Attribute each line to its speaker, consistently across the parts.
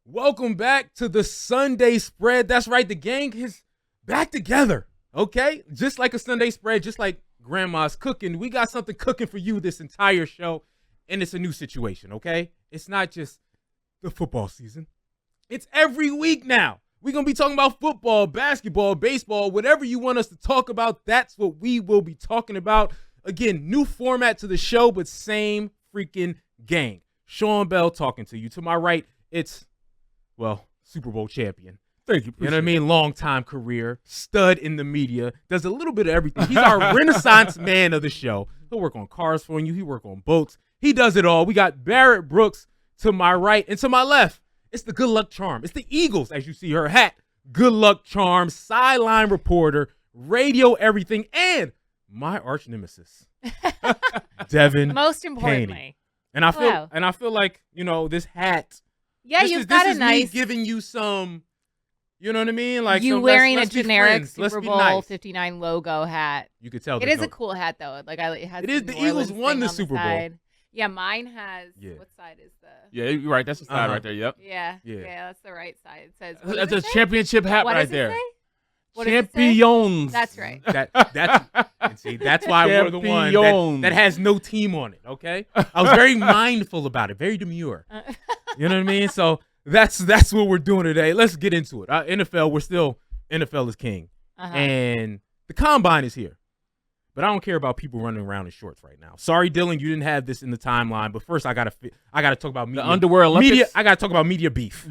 Speaker 1: Welcome back to the Sunday spread. That's right, the gang is back together, okay? Just like a Sunday spread, just like grandma's cooking. We got something cooking for you this entire show, and it's a new situation, okay? It's not just the football season. It's every week now. We're going to be talking about football, basketball, baseball, whatever you want us to talk about, that's what we will be talking about. Again, new format to the show, but same freaking gang. Sean Bell talking to you. To my right, it's, well, Super Bowl champion.
Speaker 2: Thank you.
Speaker 1: You know what I mean? Long-time career, stud in the media, does a little bit of everything. He's our Renaissance man of the show. He'll work on cars for you. He'll work on boats. He does it all. We got Barrett Brooks to my right, and to my left, it's the good luck charm. It's the Eagles, as you see her hat. Good luck charm, sideline reporter, radio everything, and my arch nemesis, Devan.
Speaker 3: Most importantly.
Speaker 1: Kaney. And I feel like, you know, this hat.
Speaker 3: Yeah, you've got a nice.
Speaker 1: Me giving you some, you know what I mean? Like
Speaker 3: you
Speaker 1: some,
Speaker 3: wearing
Speaker 1: let's
Speaker 3: a generic
Speaker 1: Let's
Speaker 3: Super
Speaker 1: be
Speaker 3: Bowl
Speaker 1: nice.
Speaker 3: 59 logo hat.
Speaker 1: You could tell.
Speaker 3: It is a cool hat though. Like it
Speaker 1: is. The Eagles won the Super Bowl.
Speaker 3: Yeah, mine has.
Speaker 1: Yeah.
Speaker 3: What side is the?
Speaker 2: Yeah, you're right. That's the side right there. Yep.
Speaker 3: Yeah, that's the right side. It says.
Speaker 2: That's a championship hat
Speaker 3: what
Speaker 2: right
Speaker 3: does
Speaker 2: there.
Speaker 3: It say? What
Speaker 2: Champions.
Speaker 3: That's right.
Speaker 1: And see, that's why we're the one that has no team on it. Okay, I was very mindful about it, very demure. You know what I mean? So that's what we're doing today. Let's get into it. NFL is king, and the combine is here. But I don't care about people running around in shorts right now. Sorry, Dylan, you didn't have this in the timeline. But first, I gotta talk about media.
Speaker 2: The underwear Olympics.
Speaker 1: Media. I gotta talk about media beef.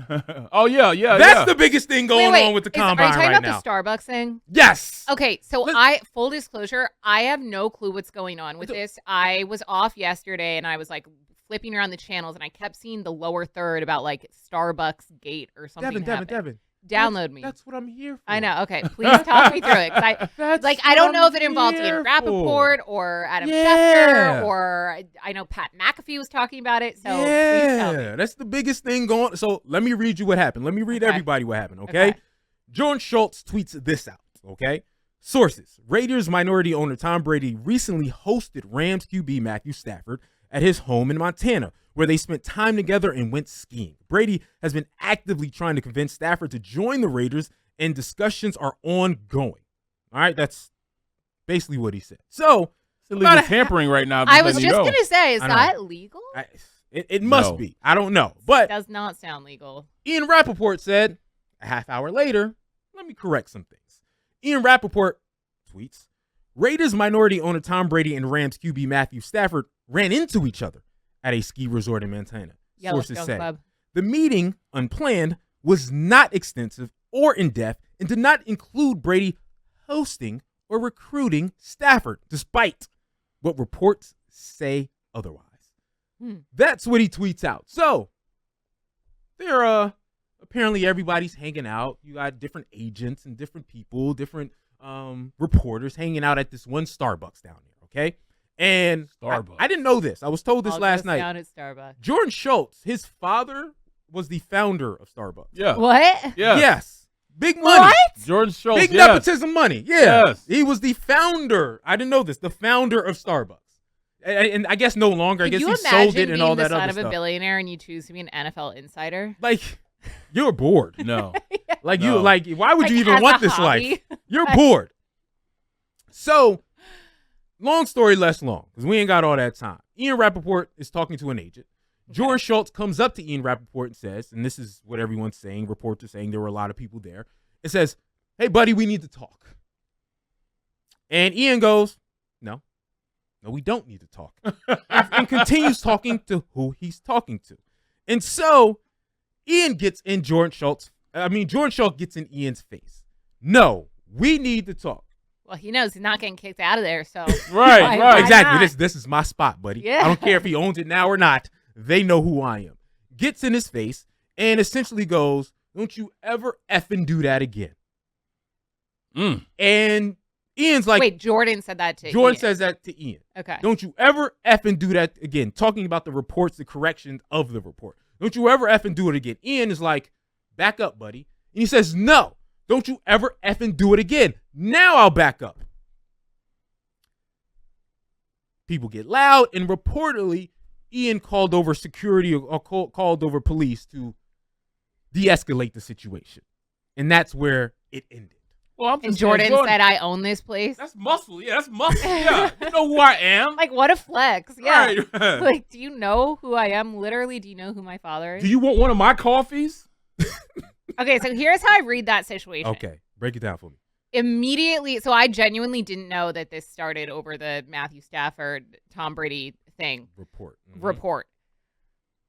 Speaker 2: Oh yeah.
Speaker 1: That's the biggest thing going on with the combine right now.
Speaker 3: Are you talking about the Starbucks thing?
Speaker 1: Yes.
Speaker 3: Okay, so full disclosure, I have no clue what's going on with this. I was off yesterday and I was like flipping around the channels and I kept seeing the lower third about like Starbucks gate or something.
Speaker 1: Devin.
Speaker 3: Download me.
Speaker 1: That's what I'm here for.
Speaker 3: I know. Okay, please talk me through it. I don't know if it involved Ian Rappaport or Adam Schefter or I know Pat McAfee was talking about it. So please tell me.
Speaker 1: That's the biggest thing going. So let me read you what happened. Let me read everybody what happened. Okay. Jordan Schultz tweets this out. Okay. Sources: Raiders minority owner Tom Brady recently hosted Rams QB Matthew Stafford at his home in Montana, where they spent time together and went skiing. Brady has been actively trying to convince Stafford to join the Raiders, and discussions are ongoing. All right, that's basically what he said. So,
Speaker 2: it's illegal tampering right now.
Speaker 3: I was just going to say, is that legal?
Speaker 1: It must be. I don't know. But
Speaker 3: it does not sound legal.
Speaker 1: Ian Rappaport said, a half hour later, let me correct some things. Ian Rappaport tweets, Raiders minority owner Tom Brady and Rams QB Matthew Stafford ran into each other at a ski resort in Montana. Sources said the meeting, unplanned, was not extensive or in-depth and did not include Brady hosting or recruiting Stafford, despite what reports say otherwise. That's what he tweets out. So, there apparently everybody's hanging out. You got different agents and different people, different reporters hanging out at this one Starbucks down there, okay? And I didn't know this. I was told this last night.
Speaker 3: Down at Starbucks.
Speaker 1: Jordan Schultz, his father was the founder of Starbucks.
Speaker 2: Yeah.
Speaker 3: What?
Speaker 2: Yeah.
Speaker 1: Yes. Big money.
Speaker 3: What?
Speaker 2: Jordan Schultz.
Speaker 1: Big nepotism money. Yeah.
Speaker 2: Yes.
Speaker 1: He was the founder. I didn't know this. The founder of Starbucks. And I guess no longer. I guess he sold it and all that other stuff. Can you imagine being the son of a
Speaker 3: billionaire and you choose to be an NFL insider?
Speaker 1: Like, you're bored.
Speaker 2: No.
Speaker 1: Why would you even want this life? You're bored. So, long story less long, because we ain't got all that time. Ian Rappaport is talking to an agent. Jordan Schultz comes up to Ian Rappaport and says, and this is what everyone's saying, reports are saying, there were a lot of people there. It says, hey, buddy, we need to talk. And Ian goes, no, we don't need to talk. and continues talking to who he's talking to. And so Jordan Schultz gets in Ian's face. No, we need to talk.
Speaker 3: Well, he knows he's not getting kicked out of there, so.
Speaker 2: Right.
Speaker 1: Exactly. This is my spot, buddy.
Speaker 3: Yeah.
Speaker 1: I don't care if he owns it now or not. They know who I am. Gets in his face and essentially goes, don't you ever effing do that again. And Ian's like.
Speaker 3: Wait, Jordan said that to Ian.
Speaker 1: Jordan says that to Ian.
Speaker 3: Okay.
Speaker 1: Don't you ever effing do that again. Talking about the reports, the corrections of the report. Don't you ever effing do it again. Ian is like, back up, buddy. And he says, no, don't you ever effing do it again. Now I'll back up. People get loud, and reportedly, Ian called over security or called over police to de-escalate the situation. And that's where it ended.
Speaker 2: Well,
Speaker 3: and Jordan said, I own this place.
Speaker 2: That's muscle. Yeah, that's muscle. Yeah. You know who I am.
Speaker 3: Like, what a flex. Yeah.
Speaker 2: Right.
Speaker 3: Like, do you know who I am? Literally, do you know who my father is?
Speaker 2: Do you want one of my coffees?
Speaker 3: Okay, so here's how I read that situation.
Speaker 1: Okay, break it down for me.
Speaker 3: Immediately, so I genuinely didn't know that this started over the Matthew Stafford, Tom Brady thing.
Speaker 1: Report.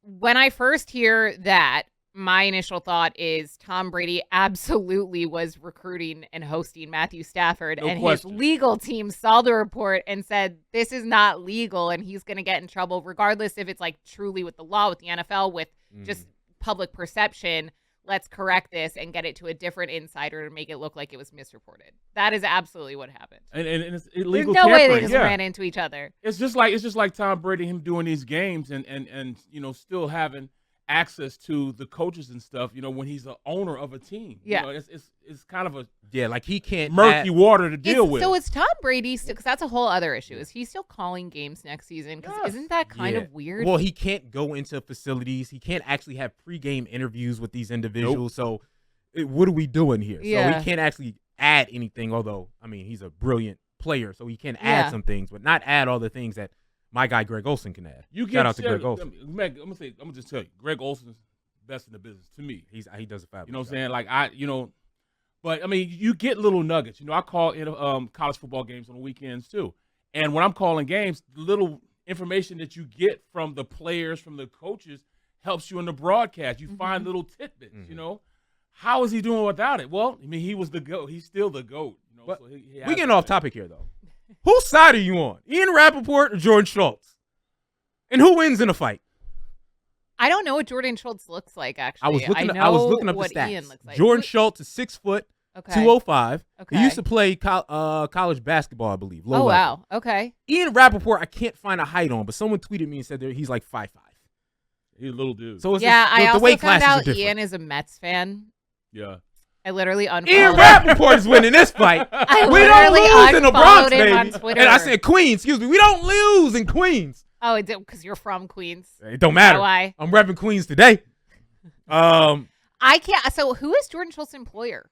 Speaker 3: When I first hear that, my initial thought is Tom Brady absolutely was recruiting and hosting Matthew Stafford,
Speaker 2: No
Speaker 3: and
Speaker 2: question.
Speaker 3: his legal team saw the report and said, this is not legal and he's going to get in trouble, regardless if it's like truly with the law, with the NFL, with just public perception. Let's correct this and get it to a different insider to make it look like it was misreported. That is absolutely what happened.
Speaker 2: And it's illegal
Speaker 3: There's no way
Speaker 2: tampering.
Speaker 3: they just ran into each other.
Speaker 2: It's just like Tom Brady, him doing these games and you know, still having access to the coaches and stuff, you know, when he's the owner of a team.
Speaker 3: Yeah.
Speaker 2: You know, it's kind of a
Speaker 1: like he can't
Speaker 2: murky water to deal with.
Speaker 3: So is Tom Brady still, because that's a whole other issue, is he still calling games next season? Because isn't that kind of weird?
Speaker 1: Well, he can't go into facilities. He can't actually have pregame interviews with these individuals.
Speaker 2: Nope.
Speaker 1: So what are we doing here?
Speaker 3: Yeah.
Speaker 1: So he can't actually add anything, although, I mean, he's a brilliant player, so he can add some things, but not add all the things that my guy Greg Olsen can add. Shout out to Greg Olsen.
Speaker 2: I'm gonna just tell you, Greg Olsen's best in the business to me.
Speaker 1: He does a fabulous
Speaker 2: You know what I'm
Speaker 1: job.
Speaker 2: saying? Like but I mean, you get little nuggets. You know, I call in college football games on the weekends too, and when I'm calling games, the little information that you get from the players, from the coaches, helps you in the broadcast. You find little tidbits. You know, how is he doing without it? Well, I mean, he was the GOAT. He's still the GOAT. You know,
Speaker 1: But
Speaker 2: so he
Speaker 1: we getting off topic here though. Whose side are you on? Ian Rappaport or Jordan Schultz? And who wins in a fight?
Speaker 3: I don't know what Jordan Schultz looks like, actually.
Speaker 1: I was looking up
Speaker 3: what
Speaker 1: the stats.
Speaker 3: Ian looks like.
Speaker 1: Jordan Schultz is 6 foot, 205.
Speaker 3: Okay.
Speaker 1: He used to play college basketball, I believe.
Speaker 3: Oh, wow. Okay.
Speaker 1: Ian Rappaport, I can't find a height on, but someone tweeted me and said that he's like 5'5".
Speaker 2: He's a little dude.
Speaker 1: So it's
Speaker 3: I
Speaker 1: the
Speaker 3: also
Speaker 1: weight
Speaker 3: found
Speaker 1: classes are
Speaker 3: out
Speaker 1: different.
Speaker 3: Ian is a Mets fan.
Speaker 2: Yeah.
Speaker 3: I literally unfollowed
Speaker 1: Ian Rappaport is winning this fight. We don't lose in the Bronx, baby.
Speaker 3: on Twitter.
Speaker 1: And I said Queens, excuse me. We don't lose in Queens.
Speaker 3: Oh, because you're from Queens.
Speaker 1: It don't matter.
Speaker 3: Why?
Speaker 1: I'm repping Queens today.
Speaker 3: I can't. So who is Jordan Schultz's employer?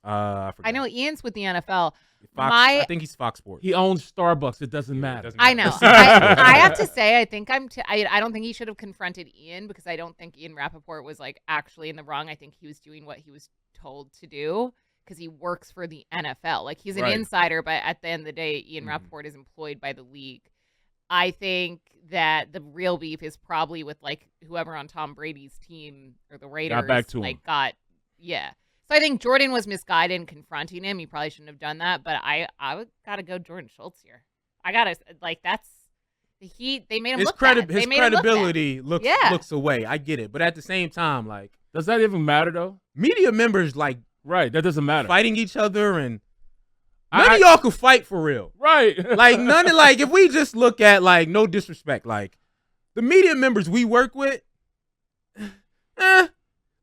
Speaker 1: I forgot.
Speaker 3: I know Ian's with the NFL.
Speaker 1: I think he's Fox Sports.
Speaker 2: He owns Starbucks. It doesn't matter.
Speaker 3: I know. I have to say, I think I don't think he should have confronted Ian, because I don't think Ian Rappaport was like actually in the wrong. I think he was doing what he was told to do because he works for the NFL. Like, he's an insider, but at the end of the day, Ian Rappaport is employed by the league. I think that the real beef is probably with like whoever on Tom Brady's team or the Raiders.
Speaker 2: Got back to him.
Speaker 3: So I think Jordan was misguided in confronting him. He probably shouldn't have done that. But I gotta go Jordan Schultz here. I gotta they made him
Speaker 1: His
Speaker 3: look bad.
Speaker 1: his credibility looks away. I get it, but at the same time, like,
Speaker 2: does that even matter though?
Speaker 1: Media members that
Speaker 2: doesn't matter.
Speaker 1: Fighting each other, and none of y'all can fight for real.
Speaker 2: Right.
Speaker 1: Like, none of, like, if we just look at, like, no disrespect, like, the media members we work with,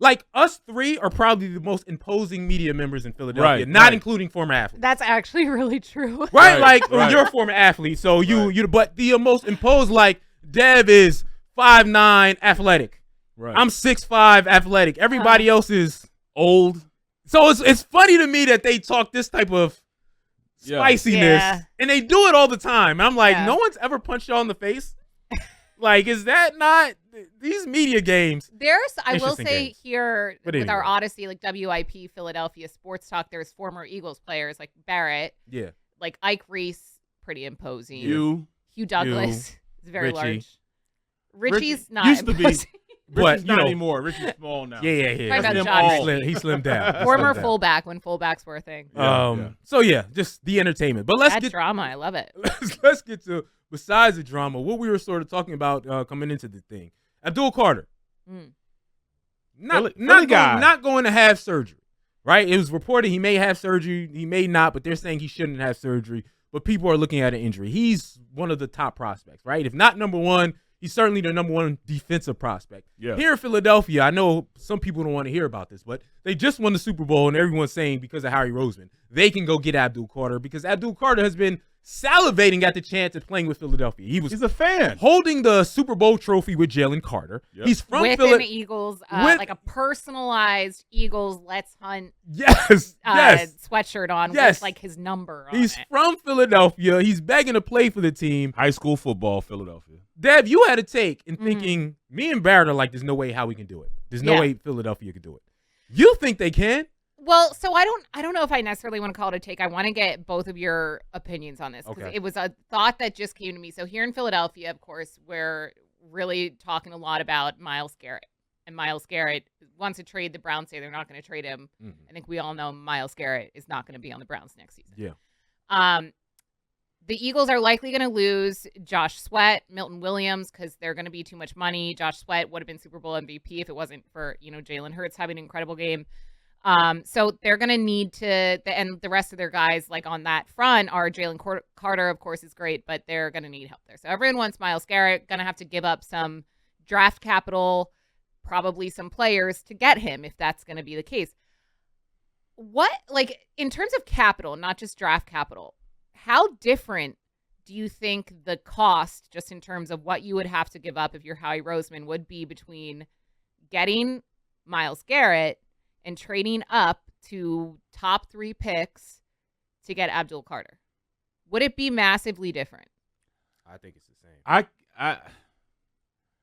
Speaker 1: like, us three are probably the most imposing media members in Philadelphia, not including former athletes.
Speaker 3: That's actually really true.
Speaker 1: Right? You're a former athlete, so but the most imposed, like, Dev is 5'9", athletic.
Speaker 2: Right.
Speaker 1: I'm 6'5", athletic. Everybody else is old. So it's funny to me that they talk this type of spiciness, and they do it all the time. And I'm like, no one's ever punched y'all in the face. Like, is that not these media games?
Speaker 3: I will say
Speaker 1: games.
Speaker 3: here
Speaker 1: But
Speaker 3: with
Speaker 1: anyway.
Speaker 3: our Odyssey, like WIP Philadelphia Sports Talk, there's former Eagles players like Barrett, like Ike Reese, pretty imposing. Hugh Douglas is very large. Richie's not
Speaker 2: used to be.
Speaker 3: imposing.
Speaker 2: But not anymore. Richie's small now.
Speaker 1: Yeah.
Speaker 3: Talking about John
Speaker 1: He slimmed down.
Speaker 3: Former fullback when fullbacks were a thing.
Speaker 1: So just the entertainment. But let's get
Speaker 3: drama. I love it.
Speaker 1: let's get to, besides the drama, what we were sort of talking about coming into the thing. Abdul Carter, not going to have surgery, right? It was reported he may have surgery, he may not, but they're saying he shouldn't have surgery. But people are looking at an injury. He's one of the top prospects, right? If not number one, he's certainly the number one defensive prospect.
Speaker 2: Yeah.
Speaker 1: Here in Philadelphia, I know some people don't want to hear about this, but they just won the Super Bowl, and everyone's saying because of Harry Roseman, they can go get Abdul Carter because Abdul Carter has been salivating at the chance of playing with Philadelphia.
Speaker 2: He's a fan.
Speaker 1: Holding the Super Bowl trophy with Jalen Carter.
Speaker 2: Yep.
Speaker 1: He's from
Speaker 3: with an Eagles, like a personalized Eagles Let's Hunt sweatshirt on with like his number on
Speaker 1: He's
Speaker 3: it.
Speaker 1: from Philadelphia. He's begging to play for the team.
Speaker 2: High school football, Philadelphia.
Speaker 1: Dev, you had a take in thinking me and Barrett are like, there's no way how we can do it. There's no way Philadelphia can do it. You think they can?
Speaker 3: Well, so I don't know if I necessarily want to call it a take. I want to get both of your opinions on this because it was a thought that just came to me. So here in Philadelphia, of course, we're really talking a lot about Myles Garrett. And Myles Garrett wants to trade. The Browns say they're not going to trade him. I think we all know Myles Garrett is not going to be on the Browns next season.
Speaker 1: Yeah.
Speaker 3: The Eagles are likely going to lose Josh Sweat, Milton Williams, because they're going to be too much money. Josh Sweat would have been Super Bowl MVP if it wasn't for, Jalen Hurts having an incredible game. So they're going to need to, and the rest of their guys like on that front are Jalen Carter, of course, is great, but they're going to need help there. So everyone wants Myles Garrett, going to have to give up some draft capital, probably some players to get him if that's going to be the case. What, like in terms of capital, not just draft capital, how different do you think the cost, just in terms of what you would have to give up if you're Howie Roseman, would be between getting Myles Garrett and trading up to top 3 picks to get Abdul Carter? Would it be massively different?
Speaker 1: I think it's the same.
Speaker 2: I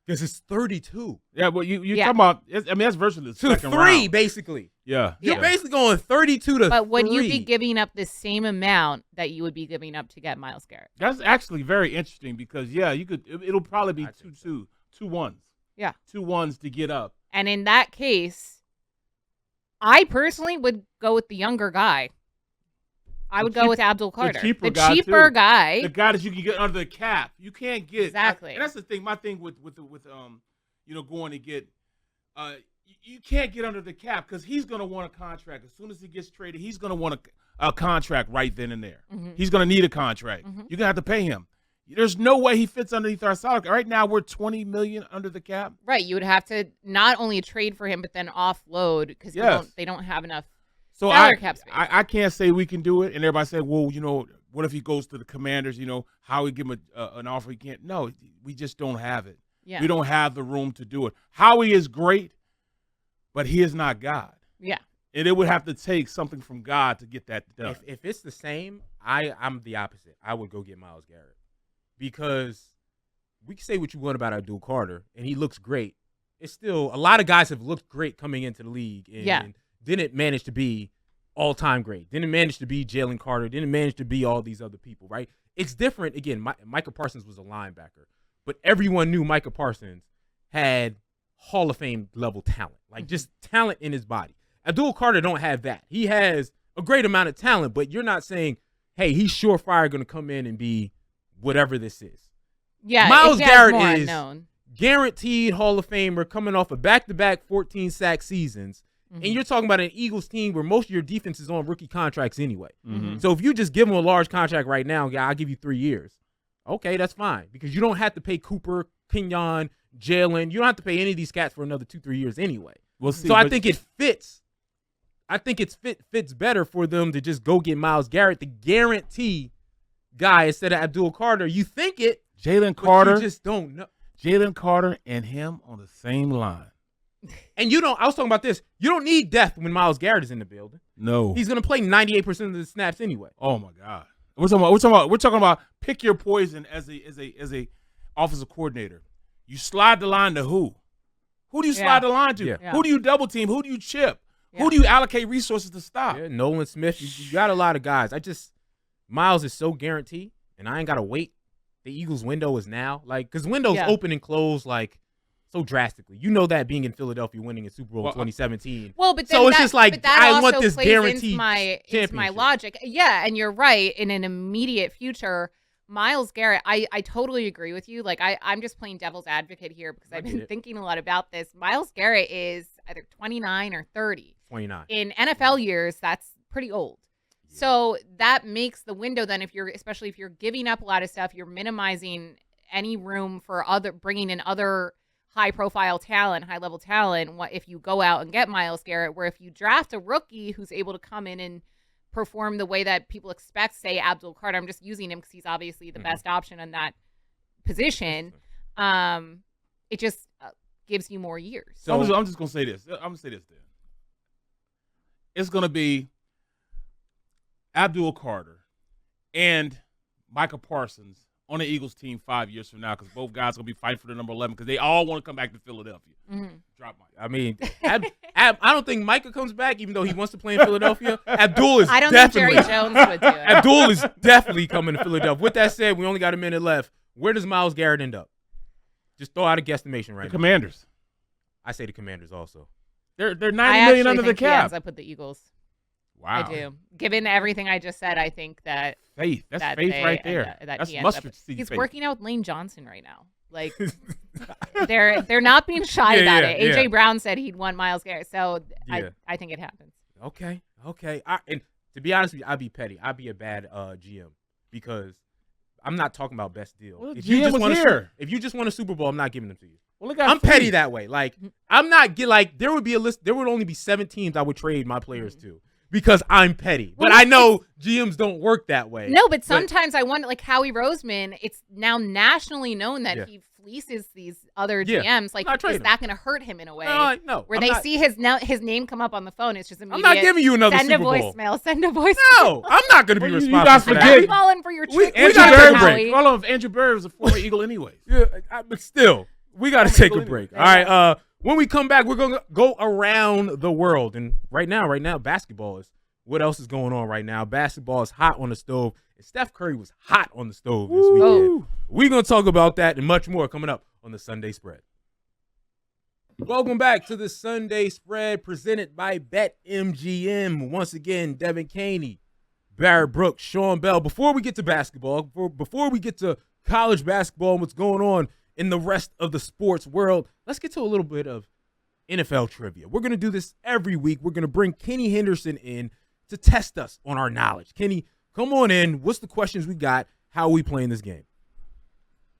Speaker 1: Because it's 32.
Speaker 2: Yeah, well, you're talking about, that's virtually the second
Speaker 1: 3,
Speaker 2: round.
Speaker 1: basically.
Speaker 2: Yeah.
Speaker 1: You're basically going 32 to 3.
Speaker 3: But would you be giving up the same amount that you would be giving up to get Myles Garrett?
Speaker 2: That's actually very interesting because, it'll probably be 2 ones.
Speaker 3: Yeah.
Speaker 2: 2 ones to get up.
Speaker 3: And in that case, I personally would go with the younger guy. I would go with Abdul Carter.
Speaker 2: The cheaper
Speaker 3: guy.
Speaker 2: The guy that you can get under the cap. You can't get.
Speaker 3: Exactly.
Speaker 2: And that's the thing. My thing with going to get, you can't get under the cap because he's going to want a contract. As soon as he gets traded, he's going to want a contract right then and there.
Speaker 3: Mm-hmm.
Speaker 2: He's going to need a contract.
Speaker 3: Mm-hmm.
Speaker 2: You're going to have to pay him. There's no way he fits underneath our salary. Right now, we're $20 million under the cap.
Speaker 3: Right. You would have to not only trade for him, but then offload because they don't have enough salary cap space.
Speaker 2: I can't say we can do it. And everybody said, well, what if he goes to the Commanders? How we give him an offer he can't? No, we just don't have it.
Speaker 3: Yeah.
Speaker 2: We don't have the room to do it. Howie is great, but he is not God.
Speaker 3: Yeah.
Speaker 2: And it would have to take something from God to get that done.
Speaker 1: If it's the same, I'm the opposite. I would go get Myles Garrett. Because we can say what you want about Abdul Carter, and he looks great. It's still, a lot of guys have looked great coming into the league and didn't manage to be all-time great. Didn't manage to be Jalen Carter. Didn't manage to be all these other people, right? It's different. Again, Micah Parsons was a linebacker, but everyone knew Micah Parsons had Hall of Fame level talent, like just talent in his body. Abdul Carter don't have that. He has a great amount of talent, but you're not saying, hey, he's surefire going to come in and be whatever this is.
Speaker 3: Yeah,
Speaker 1: Myles Garrett is
Speaker 3: unknown.
Speaker 1: Guaranteed Hall of Famer coming off of back-to-back 14-sack seasons.
Speaker 3: Mm-hmm.
Speaker 1: And you're talking about an Eagles team where most of your defense is on rookie contracts anyway.
Speaker 2: Mm-hmm.
Speaker 1: So if you just give him a large contract right now, I'll give you 3 years. Okay, that's fine. Because you don't have to pay Cooper, Kenyon, Jalen. You don't have to pay any of these cats for another 2-3 years anyway.
Speaker 2: We'll see.
Speaker 1: So I think it fits. I think fits better for them to just go get Myles Garrett, the guarantee guy instead of Abdul Carter. You think it,
Speaker 2: Jalen Carter,
Speaker 1: but you just don't know.
Speaker 2: Jalen Carter and him on the same line.
Speaker 1: And I was talking about this. You don't need depth when Myles Garrett is in the building.
Speaker 2: No.
Speaker 1: He's going to play 98% of the snaps anyway.
Speaker 2: Oh my God. We're talking about pick your poison as a offensive coordinator. You slide the line to who? Who do you slide the line to?
Speaker 1: Yeah.
Speaker 2: Who do you double team? Who do you chip?
Speaker 3: Yeah.
Speaker 2: Who do you allocate resources to stop?
Speaker 1: Yeah, Nolan Smith. You got a lot of guys. Myles is so guaranteed, and I ain't got to wait. The Eagles' window is now. Because windows open and close, so drastically. You know that being in Philadelphia winning in Super Bowl 2017.
Speaker 3: Well, but then
Speaker 1: so it's just like, I want this guaranteed
Speaker 3: into my
Speaker 1: championship.
Speaker 3: logic. Yeah, and you're right. In an immediate future, Myles Garrett, I totally agree with you. I'm just playing devil's advocate here because I've been thinking a lot about this. Myles Garrett is either 29 or 30.
Speaker 1: 29.
Speaker 3: In NFL years, that's pretty old. Yeah. So that makes the window then, especially if you're giving up a lot of stuff, you're minimizing any room for bringing in other high-profile talent, high-level talent. If you go out and get Myles Garrett, where if you draft a rookie who's able to come in and perform the way that people expect, say Abdul Carter. I'm just using him because he's obviously the best option in that position. It just gives you more years.
Speaker 2: So I'm just gonna say this. I'm gonna say this then. It's gonna be Abdul Carter and Micah Parsons on the Eagles team 5 years from now, because both guys are gonna be fighting for the number 11 because they all want to come back to Philadelphia. Drop Mike.
Speaker 1: I mean, I don't think Micah comes back, even though he wants to play in Philadelphia. Abdul is
Speaker 3: I don't
Speaker 1: definitely.
Speaker 3: think Jerry Jones would do it.
Speaker 1: Abdul is definitely coming to Philadelphia. With that said, we only got a minute left. Where does Myles Garrett end up? Just throw out a guesstimation right now.
Speaker 2: Commanders.
Speaker 1: I say the Commanders also.
Speaker 2: They're $90 million under the
Speaker 3: He ends
Speaker 2: cap.
Speaker 3: up with the Eagles.
Speaker 2: Wow.
Speaker 3: I do. Given everything I just said, I think that
Speaker 2: Faith. That's
Speaker 3: that
Speaker 2: faith
Speaker 3: they
Speaker 2: right
Speaker 3: end
Speaker 2: there.
Speaker 3: up- that
Speaker 2: That's
Speaker 3: he ends
Speaker 2: mustard
Speaker 3: up-
Speaker 2: seed
Speaker 3: He's
Speaker 2: faith.
Speaker 3: working out with Lane Johnson right now. Like they're not being shy about it.
Speaker 1: Yeah.
Speaker 3: AJ Brown said he'd want Myles Garrett, so
Speaker 1: Yeah.
Speaker 3: I think it happens.
Speaker 1: Okay. And to be honest with you, I'd be petty. I'd be a bad GM because I'm not talking about best deal.
Speaker 2: Well,
Speaker 1: if you
Speaker 2: GM
Speaker 1: just
Speaker 2: was
Speaker 1: want
Speaker 2: here.
Speaker 1: if you just want a Super Bowl, I'm not giving them to you.
Speaker 2: Well, it got
Speaker 1: I'm
Speaker 2: free.
Speaker 1: petty that way. Like I'm not there would be a list. There would only be 7 teams I would trade my players to because I'm petty. But
Speaker 3: Well,
Speaker 1: I know GMs don't work that way.
Speaker 3: No, but sometimes I wonder, like Howie Roseman, it's now nationally known that
Speaker 1: Yeah.
Speaker 3: he fleeces these other
Speaker 1: Yeah.
Speaker 3: GMs. Like,
Speaker 1: Not trade
Speaker 3: is that going to hurt him in a way?
Speaker 1: No.
Speaker 3: Where
Speaker 1: I'm
Speaker 3: they
Speaker 1: not-
Speaker 3: see his name come up on the phone, it's just
Speaker 1: I'm
Speaker 3: immediate.
Speaker 1: not giving you another
Speaker 3: Send
Speaker 1: Super
Speaker 3: a
Speaker 1: Bowl.
Speaker 3: voicemail. Send a voicemail.
Speaker 1: No, I'm not going to be
Speaker 2: Well, you
Speaker 1: responsible
Speaker 2: guys
Speaker 1: for
Speaker 3: I'm
Speaker 1: that.
Speaker 2: forget-
Speaker 3: falling for your trick.
Speaker 1: we
Speaker 2: Andrew
Speaker 1: gotta take a
Speaker 2: Berry,
Speaker 1: break.
Speaker 2: hold on. Andrew Berry was a former Eagle anyways.
Speaker 1: Yeah, but still, we got to take a
Speaker 2: Eagle
Speaker 1: break. All
Speaker 2: anyway.
Speaker 1: right. When we come back, we're going to go around the world. And right now, basketball is what else is going on right now. Basketball is hot on the stove. And Steph Curry was hot on the stove this weekend.
Speaker 2: Woo.
Speaker 1: We're going to talk about that and much more coming up on the Sunday Spread. Welcome back to the Sunday Spread presented by BetMGM. Once again, Devan Kaney, Barrett Brooks, Sean Bell. Before we get to basketball, before we get to college basketball and what's going on in the rest of the sports world, let's get to a little bit of NFL trivia. We're going to do this every week. We're going to bring Kenny Henderson in to test us on our knowledge. Kenny, come on in. What's the questions we got? How are we playing this game?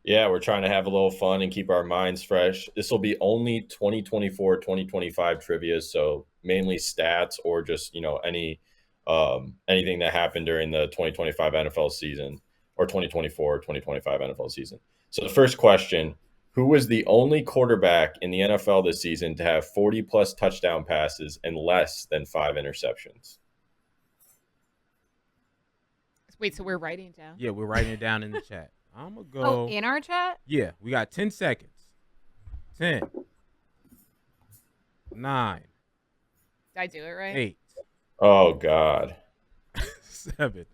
Speaker 4: Yeah, we're trying to have a little fun and keep our minds fresh. This will be only 2024, 2025 trivia, so mainly stats or just, anything that happened during the 2025 NFL season or 2024, 2025 NFL season. So the first question, who was the only quarterback in the NFL this season to have 40-plus touchdown passes and less than 5 interceptions?
Speaker 3: Wait, so we're writing it down?
Speaker 1: Yeah, we're writing it down in the chat. I'm going to go.
Speaker 3: Oh, in our chat?
Speaker 1: Yeah, we got 10 seconds. 10, 9,
Speaker 3: Did I do it right?
Speaker 1: 8,
Speaker 4: Oh, God.
Speaker 1: 7,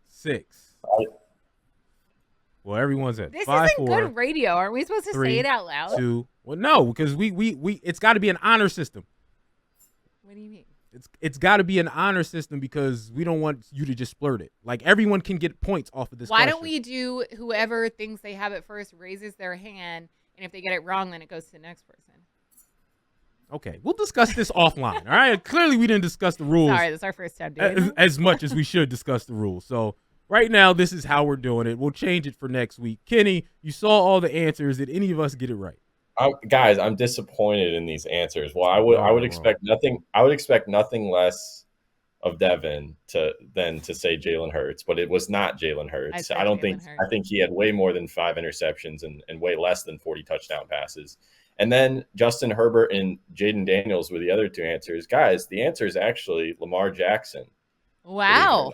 Speaker 1: 6. Well, everyone's at
Speaker 3: This
Speaker 1: 5,
Speaker 3: isn't
Speaker 1: 4,
Speaker 3: good radio. Aren't we supposed to
Speaker 1: 3,
Speaker 3: say it out loud?
Speaker 1: 2. Well, no, because we it's got to be an honor system.
Speaker 3: What do you mean?
Speaker 1: It's got to be an honor system because we don't want you to just splurt it. Like everyone can get points off of this.
Speaker 3: Why
Speaker 1: question.
Speaker 3: don't we do whoever thinks they have it first raises their hand, and if they get it wrong, then it goes to the next person.
Speaker 1: Okay, we'll discuss this offline. All right. Clearly, we didn't discuss the rules
Speaker 3: Sorry, this is our first time doing it.
Speaker 1: as much as we should discuss the rules. So right now, this is how we're doing it. We'll change it for next week. Kenny, you saw all the answers. Did any of us get it right?
Speaker 4: Guys, I'm disappointed in these answers. Well, I would expect nothing. I would expect nothing less of Devin than to say Jalen Hurts, but it was not Jalen Hurts.
Speaker 3: said
Speaker 4: I don't
Speaker 3: Jalen
Speaker 4: think.
Speaker 3: Hurts.
Speaker 4: I think he had way more than 5 interceptions and way less than 40 touchdown passes. And then Justin Herbert and Jaden Daniels were the other 2 answers. Guys, the answer is actually Lamar Jackson.
Speaker 3: Wow.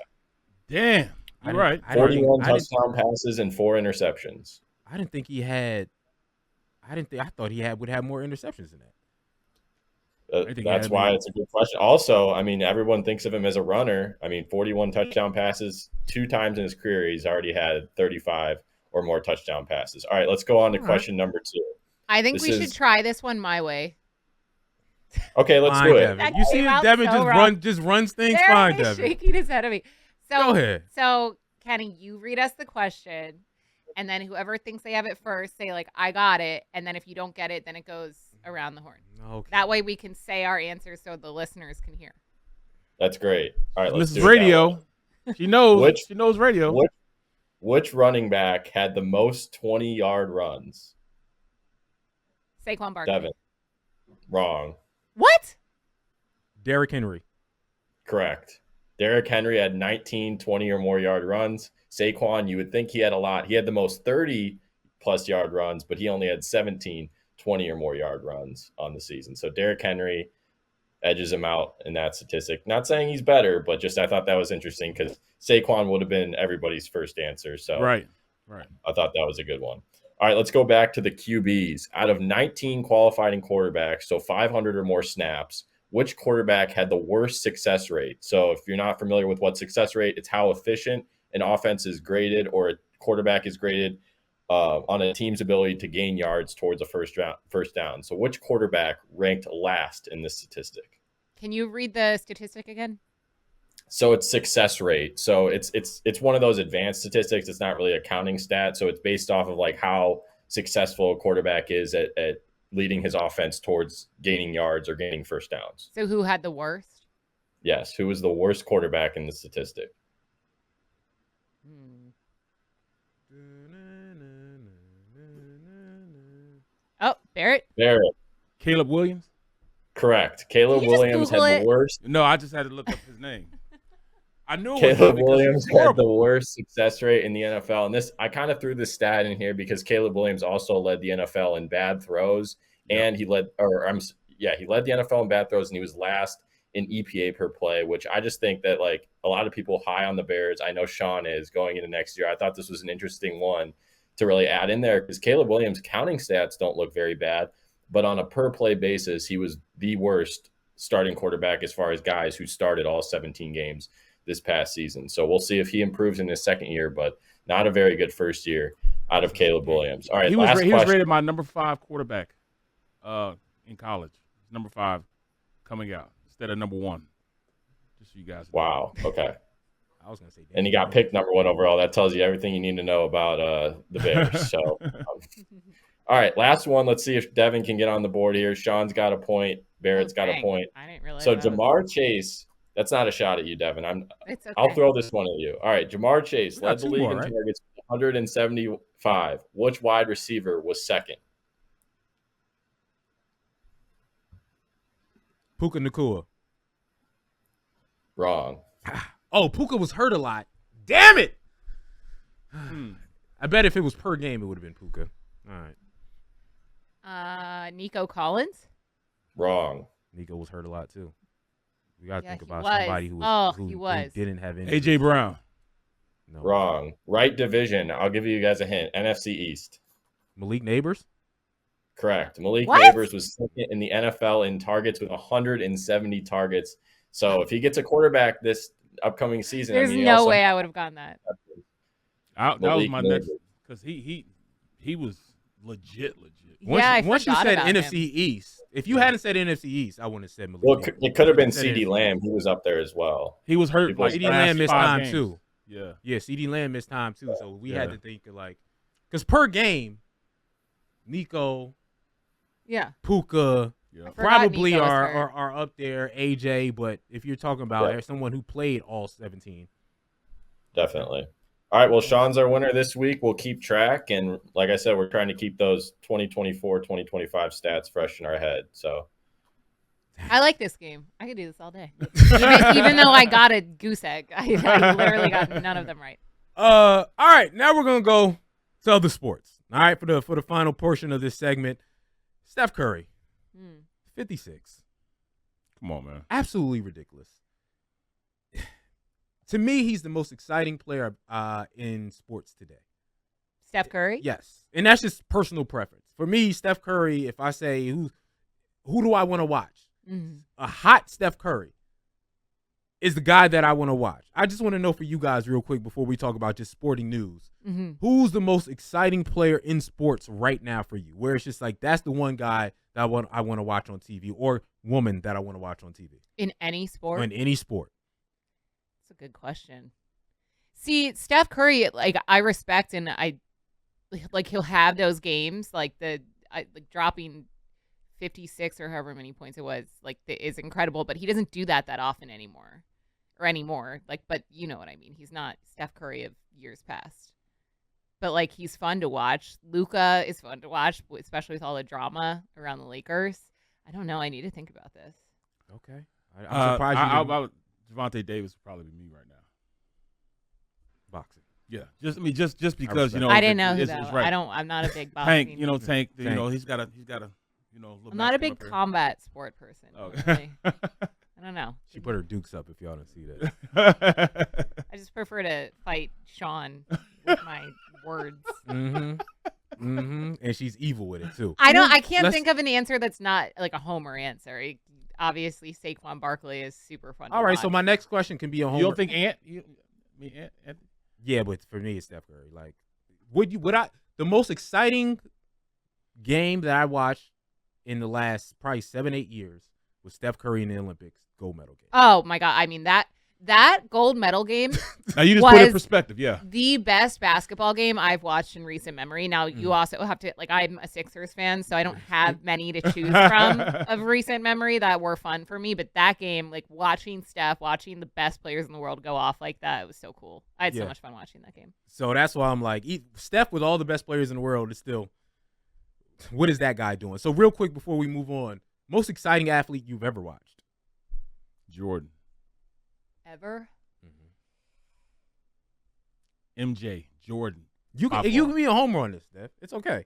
Speaker 2: Damn. You're right.
Speaker 4: 41 touchdown passes and 4 interceptions.
Speaker 1: I didn't think he had. I thought he would have more interceptions than that.
Speaker 4: That's why it's a good question. Also, I mean, everyone thinks of him as a runner. I mean, 41 touchdown passes 2 times in his career. He's already had 35 or more touchdown passes. All right, let's go on to question number 2.
Speaker 3: I think we should try this one my way.
Speaker 4: Okay, let's
Speaker 1: Fine,
Speaker 4: do it.
Speaker 1: Devin.
Speaker 3: That
Speaker 1: You see,
Speaker 3: came out
Speaker 1: Devin
Speaker 3: so
Speaker 1: just runs things
Speaker 3: There
Speaker 1: fine,
Speaker 3: he's
Speaker 1: Devin.
Speaker 3: shaking his head at me. So,
Speaker 1: Go ahead.
Speaker 3: So, Kenny, you read us the question, and then whoever thinks they have it first, say, like, I got it. And then if you don't get it, then it goes around the horn.
Speaker 1: Okay.
Speaker 3: That way we can say our answers so the listeners can hear.
Speaker 4: That's great. All right, let's
Speaker 2: Mrs.
Speaker 4: do it that
Speaker 2: Radio.
Speaker 4: way.
Speaker 2: She knows.
Speaker 4: Which-
Speaker 2: She knows radio.
Speaker 4: Which running back had the most 20-yard runs?
Speaker 3: Saquon Barkley.
Speaker 4: Devin. Wrong.
Speaker 3: What?
Speaker 1: Derrick Henry.
Speaker 4: Correct. Derrick Henry had 19, 20 or more yard runs. Saquon, you would think he had a lot. He had the most 30-plus yard runs, but he only had 17, 20 or more yard runs on the season. So Derrick Henry edges him out in that statistic. Not saying he's better, but just I thought that was interesting because Saquon would have been everybody's first answer. So
Speaker 2: Right.
Speaker 4: I thought that was a good one. All right, let's go back to the QBs. Out of 19 qualifying quarterbacks, so 500 or more snaps, which quarterback had the worst success rate? So if you're not familiar with what success rate, it's how efficient an offense is graded or a quarterback is graded on a team's ability to gain yards towards a first down. So which quarterback ranked last in this statistic?
Speaker 3: Can you read the statistic again?
Speaker 4: So it's success rate. So it's one of those advanced statistics. It's not really a counting stat. So it's based off of like how successful a quarterback is at leading his offense towards gaining yards or gaining first downs.
Speaker 3: So who had the worst?
Speaker 4: Yes. Who was the worst quarterback in the statistic?
Speaker 3: Oh, Barrett.
Speaker 2: Caleb Williams?
Speaker 4: Correct. Caleb Williams had the worst.
Speaker 2: No, I just had to look up his name. I knew
Speaker 4: Caleb Williams had the worst success rate in the NFL. And this, I kind of threw this stat in here because Caleb Williams also led the NFL in bad throws. And he led the NFL in bad throws, and he was last in EPA per play, which I just think that like a lot of people high on the Bears. I know Sean is going into next year. I thought this was an interesting one to really add in there because Caleb Williams' counting stats don't look very bad, but on a per play basis, he was the worst starting quarterback as far as guys who started all 17 games this past season. So we'll see if he improves in his second year, but not a very good first year out of Caleb Williams. All right,
Speaker 2: he was rated my number 5 quarterback in college. Number 5 coming out instead of number 1. Just so you guys know.
Speaker 4: Wow. Okay.
Speaker 1: I was gonna say,
Speaker 4: and he got picked number 1 overall. That tells you everything you need to know about the Bears. So, all right, last one. Let's see if Devan can get on the board here. Sean's got a point. Barrett's got a point.
Speaker 3: I didn't realize.
Speaker 4: So Jamar Chase. That's not a shot at you, Devan.
Speaker 3: It's okay.
Speaker 4: I'll throw this one at you. All right, Jamar Chase led the league in targets 175. Which wide receiver was second?
Speaker 1: Puka Nacua.
Speaker 4: Wrong.
Speaker 1: Oh, Puka was hurt a lot. Damn it! I bet if it was per game, it would have been Puka. All
Speaker 3: right. Nico Collins.
Speaker 4: Wrong.
Speaker 1: Nico was hurt a lot too. We got to think about
Speaker 3: was.
Speaker 1: somebody who didn't have any.
Speaker 2: AJ Brown.
Speaker 4: No. Wrong. Right division. I'll give you guys a hint. NFC East.
Speaker 1: Malik Neighbors.
Speaker 4: Correct. Malik Neighbors was second in the NFL in targets with 170 targets. So if he gets a quarterback this upcoming season,
Speaker 3: there's no way I would have gotten that.
Speaker 2: That was my next, because he was legit.
Speaker 1: Once you said NFC East, if you hadn't said NFC East, I wouldn't have said Malik.
Speaker 4: Well, it could have been CeeDee Lamb. He was up there as well.
Speaker 2: He was hurt.
Speaker 1: CeeDee Lamb missed time too.
Speaker 2: Yeah,
Speaker 1: CeeDee Lamb missed time too. So we had to think of like, because per game, Nico, Puka, probably are up there. AJ, but if you're talking about someone who played all 17,
Speaker 4: definitely. All right, well, Sean's our winner this week. We'll keep track. And like I said, we're trying to keep those 2024, 2025 stats fresh in our head. So
Speaker 3: I like this game. I could do this all day. even though I got a goose egg. I literally got none of them right.
Speaker 1: All right, now we're going to go to other sports. All right, for the final portion of this segment, Steph Curry, 56.
Speaker 2: Come on, man.
Speaker 1: Absolutely ridiculous. To me, he's the most exciting player in sports today.
Speaker 3: Steph Curry?
Speaker 1: Yes. And that's just personal preference. For me, Steph Curry, if I say who do I want to watch? A hot Steph Curry is the guy that I want to watch. I just want to know for you guys real quick before we talk about just sporting news. Who's the most exciting player in sports right now for you? Where it's just like that's the one guy that I want to watch on TV or woman that I want to watch on TV.
Speaker 3: In any sport?
Speaker 1: In any sport.
Speaker 3: That's a good question. See, Steph Curry, like I respect and I like he'll have those games like dropping 56 or however many points it was is incredible, but he doesn't do that often anymore. But you know what I mean. He's not Steph Curry of years past. But like he's fun to watch. Luka is fun to watch, especially with all the drama around the Lakers. I don't know. I need to think about this.
Speaker 1: Okay. I'm surprised you
Speaker 2: Javonte Davis would probably be me right now.
Speaker 1: Boxing.
Speaker 2: Yeah, just because
Speaker 3: I didn't know who
Speaker 2: it's
Speaker 3: that was.
Speaker 2: right.
Speaker 3: I'm not a big boxing.
Speaker 2: Tank, Tank.
Speaker 1: Tank.
Speaker 2: He's got a. Little
Speaker 3: I'm not a
Speaker 2: match
Speaker 3: big
Speaker 2: come up
Speaker 3: combat sport person.
Speaker 2: here.
Speaker 3: Really. I don't know.
Speaker 1: She put her dukes up. If y'all don't see that.
Speaker 3: I just prefer to fight Sean with my words.
Speaker 1: And she's evil with it too.
Speaker 3: I can't think of an answer that's not like a homer answer. Obviously, Saquon Barkley is super fun.
Speaker 1: All right, so my next question can be a homer.
Speaker 2: You don't think Ant?
Speaker 1: Yeah, but for me, it's Steph Curry. Like, the most exciting game that I watched in the last probably 7-8 years was Steph Curry in the Olympics gold medal game.
Speaker 3: Oh my God! I mean that gold medal game.
Speaker 2: Now you just put it in perspective. Yeah,
Speaker 3: the best basketball game I've watched in recent memory. Now you also have to I'm a Sixers fan, so I don't have many to choose from of recent memory that were fun for me. But that game, like watching Steph, watching the best players in the world go off like that, it was so cool. I had so much fun watching that game.
Speaker 1: So that's why I'm like, Steph with all the best players in the world is still. What is that guy doing? So real quick before we move on, most exciting athlete you've ever watched?
Speaker 2: Jordan.
Speaker 3: Ever?
Speaker 2: MJ. Jordan.
Speaker 1: You can be a homer on this, Steph. It's okay.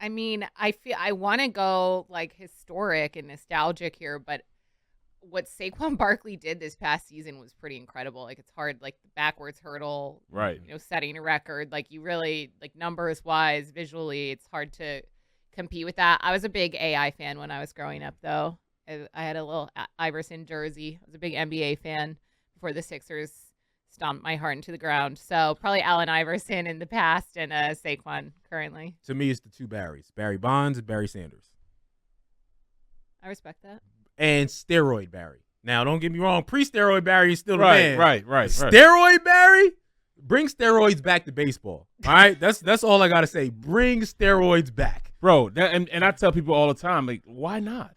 Speaker 3: I mean, I want to go like historic and nostalgic here, but what Saquon Barkley did this past season was pretty incredible. Like, it's hard, like the backwards hurdle,
Speaker 2: right?
Speaker 3: Setting a record. Like, you really, like, numbers wise, visually, it's hard to compete with that. I was a big AI fan when I was growing up, though. I had a little Iverson jersey. I was a big NBA fan before the Sixers stomped my heart into the ground. So probably Allen Iverson in the past and Saquon currently.
Speaker 1: To me, it's the two Barrys, Barry Bonds and Barry Sanders.
Speaker 3: I respect that.
Speaker 1: And steroid Barry. Now, don't get me wrong. Pre-steroid Barry is still the man.
Speaker 2: Right.
Speaker 1: Steroid Barry? Bring steroids back to baseball. All right? That's all I got to say. Bring steroids back.
Speaker 2: Bro, and I tell people all the time, like, why not?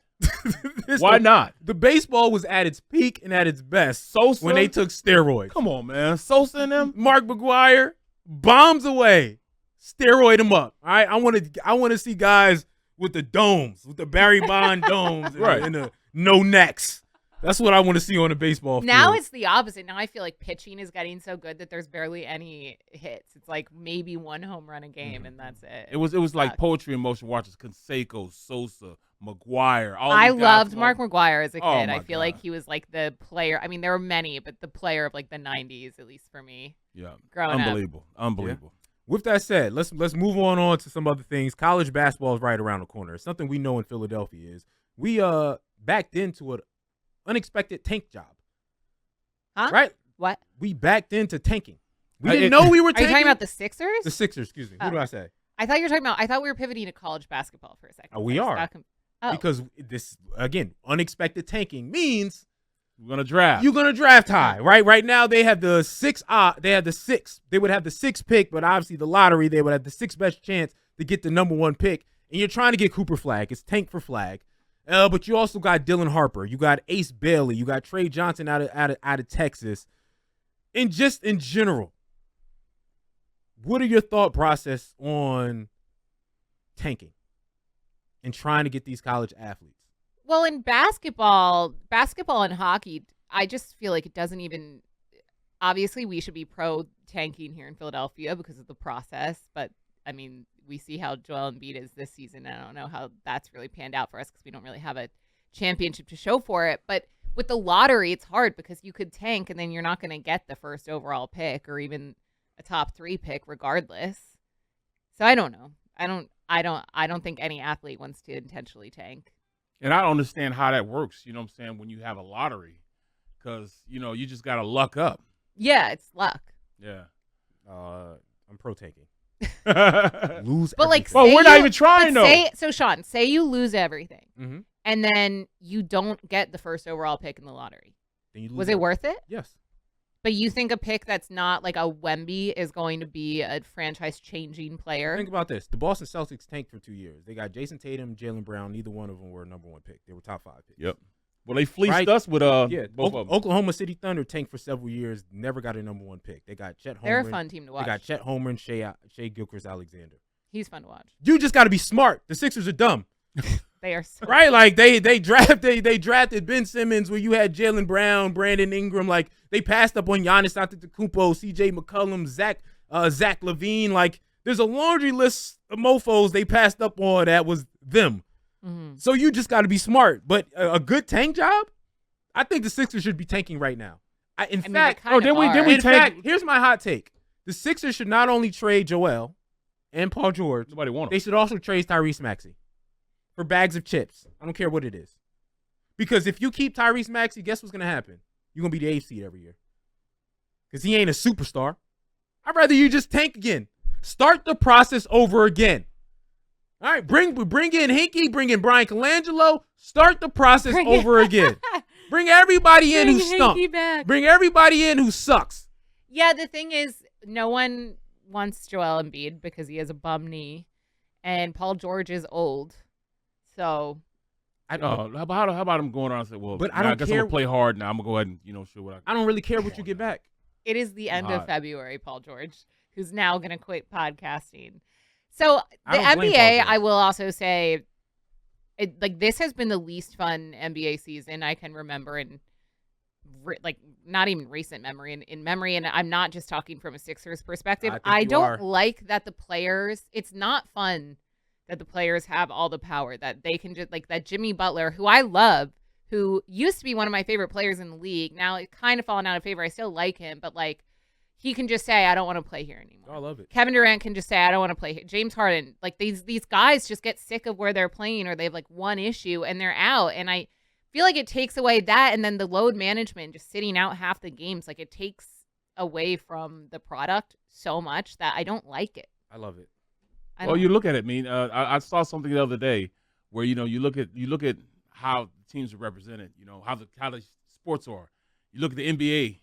Speaker 2: Why not?
Speaker 1: The baseball was at its peak and at its best
Speaker 2: Sosa,
Speaker 1: when they took steroids.
Speaker 2: Come on, man. Sosa and them.
Speaker 1: Mark McGwire, bombs away. Steroid them up. All right? I want to see guys with the domes, with the Barry Bond domes and the no necks. That's what I want to see on the baseball field.
Speaker 3: Now it's the opposite. Now I feel like pitching is getting so good that there's barely any hits. It's like maybe one home run a game, and that's it.
Speaker 2: It was like poetry in motion watching Canseco, Sosa, McGuire.
Speaker 3: I loved Mark McGwire as a kid. I feel
Speaker 2: God.
Speaker 3: like he was like the player. I mean, there were many, but the player of like the 90s, at least for me.
Speaker 2: Yeah,
Speaker 3: growing
Speaker 2: unbelievable.
Speaker 1: Yeah. With that said, let's move on to some other things. College basketball is right around the corner. It's something we know in Philadelphia is we backed into an unexpected tank job.
Speaker 3: Huh?
Speaker 1: Right?
Speaker 3: What?
Speaker 1: We backed into tanking. We didn't know we were tanking.
Speaker 3: Are you talking about the Sixers?
Speaker 1: The Sixers, excuse me. Who do I say?
Speaker 3: I thought you were talking about. I thought we were pivoting to college basketball for a second.
Speaker 1: We are.
Speaker 3: Oh.
Speaker 1: Because this, again, unexpected tanking means
Speaker 2: You're gonna draft.
Speaker 1: you're gonna draft high, right? Right now they have the six. They would have the 6th pick, but obviously the lottery they would have the 6th best chance to get the number 1 pick. And you're trying to get Cooper Flag. It's tank for Flag. But you also got Dylan Harper. You got Ace Bailey. You got Trey Johnson out of Texas. And just in general, what are your thought process on tanking and trying to get these college athletes?
Speaker 3: Well, in basketball and hockey, I just feel like it doesn't even. Obviously, we should be pro tanking here in Philadelphia because of the process. But I mean, we see how Joel Embiid is this season. I don't know how that's really panned out for us because we don't really have a championship to show for it. But with the lottery, it's hard because you could tank and then you're not going to get the first overall pick or even a top 3 pick regardless. So I don't know. I don't think any athlete wants to intentionally tank.
Speaker 2: And I don't understand how that works, you know what I'm saying, when you have a lottery. Because, you just got to luck up.
Speaker 3: Yeah, it's luck.
Speaker 2: Yeah.
Speaker 1: I'm pro tanking.
Speaker 2: Lose
Speaker 3: but like,
Speaker 2: well, we're not even trying, though.
Speaker 3: So, Sean, say you lose everything,
Speaker 1: Mm-hmm.
Speaker 3: and then you don't get the first overall pick in the lottery.
Speaker 1: Then you lose
Speaker 3: Was it worth it?
Speaker 1: Yes.
Speaker 3: But you think a pick that's not like a Wemby is going to be a franchise-changing player?
Speaker 1: Think about this. The Boston Celtics tanked for 2 years. They got Jason Tatum, Jaylen Brown. Neither one of them were a number 1 pick. They were top 5 picks.
Speaker 2: Yep. Well, they fleeced
Speaker 1: Right?
Speaker 2: us with both of them.
Speaker 1: Oklahoma City Thunder tanked for several years. Never got a number 1 pick. They got Chet Holmgren.
Speaker 3: They're a fun team to watch.
Speaker 1: They got Chet Holmgren and Shea Gilchrist-Alexander.
Speaker 3: He's fun to watch.
Speaker 1: You just got to be smart. The Sixers are dumb.
Speaker 3: They are so
Speaker 1: right. Like they drafted Ben Simmons where you had Jaylen Brown, Brandon Ingram. Like they passed up on Giannis Antetokounmpo, C.J. McCollum, Zach LaVine. Like there's a laundry list of mofos they passed up on that was them.
Speaker 3: Mm-hmm.
Speaker 1: So you just got to be smart. But a good tank job, I think the Sixers should be tanking right now. In fact, here's my hot take. The Sixers should not only trade Joel and Paul George,
Speaker 2: Nobody want
Speaker 1: they
Speaker 2: him.
Speaker 1: should also trade Tyrese Maxey for bags of chips. I don't care what it is. Because if you keep Tyrese Maxey, guess what's going to happen? You're going to be the 8th seed every year. Because he ain't a superstar. I'd rather you just tank again. Start the process over again. All right, bring in Hinkie, bring in Brian Colangelo. Start the process over again. Bring everybody in who stunk. Bring everybody in who sucks.
Speaker 3: Yeah, the thing is, no one wants Joel Embiid because he has a bum knee, and Paul George is old. So,
Speaker 2: how about him going on and say, well,
Speaker 1: but
Speaker 2: I guess I'm gonna play hard now. I'm gonna go ahead and show what I
Speaker 1: don't really care what you get back.
Speaker 3: It is the end of February, Paul George, who's now gonna quit podcasting. So the NBA, I will also say, this has been the least fun NBA season I can remember in not even recent memory, in memory. And I'm not just talking from a Sixers perspective. I don't like that the players. It's not fun that the players have all the power, that they can just that Jimmy Butler, who I love, who used to be one of my favorite players in the league. Now it's kind of fallen out of favor. I still like him, but he can just say, I don't want to play here anymore.
Speaker 1: I love it.
Speaker 3: Kevin Durant can just say, I don't want to play here. James Harden, these guys just get sick of where they're playing, or they have one issue and they're out. And I feel like it takes away that, and then the load management, just sitting out half the games, it takes away from the product so much that I don't like it.
Speaker 1: I love it.
Speaker 2: Well, you look at it. I saw something the other day where you look at how teams are represented. How the sports are. You look at the NBA;